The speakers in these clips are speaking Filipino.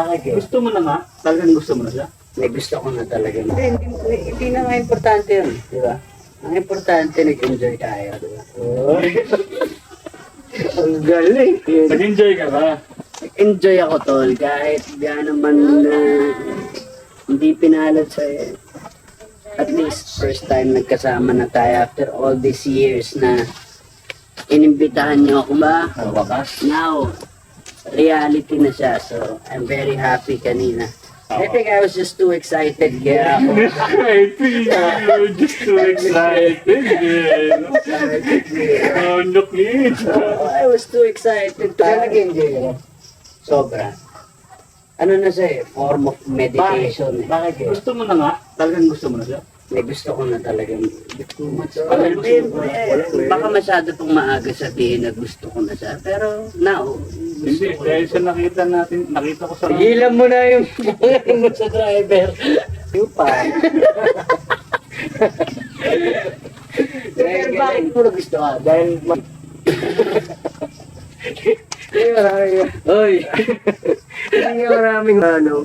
Bakit eh? Gusto mo na nga? Talagang gusto mo na siya? May gusto ko na talaga. Hindi na nga importante yun, di ba? Ang importante, nag-enjoy tayo, di ba? Ang galing. Nag-enjoy ka ba? Enjoy ako, tol. Kahit gano'n man na hindi pinalad sa'yo. At least, first time nagkasama na tayo after all these years na inimbitahan niyo ako ba? Wakas. Now, reality na siya. So, I'm very happy kanina. I think I was just too excited. Kaya ako. I think you're just too excited. Oh, look it. I was too excited. Kaya nag-enjoy ako. Sobra. Ano na siya eh, form of meditation. Bakit eh? Gusto mo na nga? Talagang gusto mo na siya? May gusto ko na talagang too much. Wala. Baka masyado pong maaga sabihin na gusto ko na siya. Pero now, Hindi, dahil sa nakita ko sa... tigilan mo na yung pangalan mo sa driver. Yung pa. Pero bakit mo na gusto ka? Dahil... Oy! Hindi maraming ano.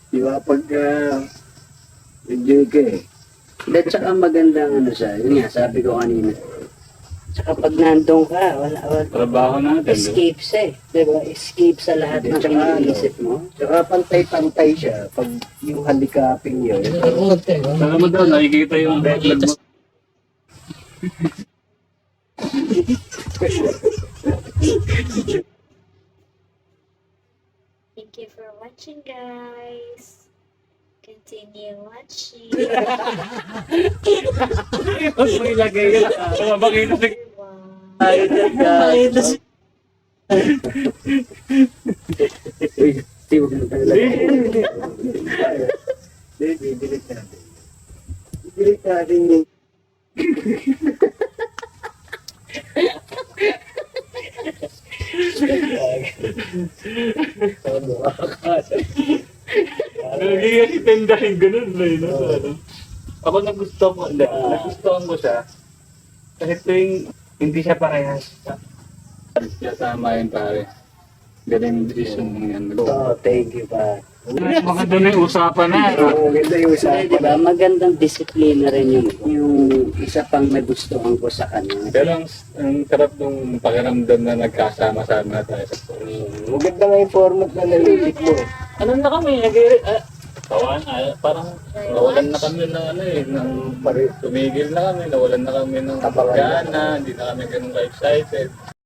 Di ba? Pag... enjoy ka eh. At saka magandang ano siya. Yun nga, sabi ko kanina. Tsaka pag nandun ka, wala. Trabaho natin. Escape siya eh. Diba? Escape sa lahat ng iniisip mo. Tsaka pantay-pantay siya pag yung handicaping yun. Alam mo daw, nakikita yung backlog mo. Thank you for watching, guys. Continue watching. Huwag mo ilagay yun. Bakit kasi... Wow. Ayun na Uy, huwag mo tayo lagay. Hindi, delete natin. Delete natin yung... Hindi kasi tendahin ganun na yun. Ano? Ako nagustuhan ko siya. Kasi tuwing hindi siya parehas. Siya tama yun pare. Galing yung decision mo yan. Oh, thank you pa. Maganda na yung usapan na. Maganda yung Kasi diba, magandang disiplina rin yung isa pang nagustuhan ko sa kanya. Pero ang sarap nung pakiramdam na nagkasama-sama tayo. Maganda nga yung format na nalilip mo. Ano na kami? Parang nawalan na kami ng ano eh. Tumigil na kami, nawalan na kami ng gana, hindi na kami ganun ka-excited.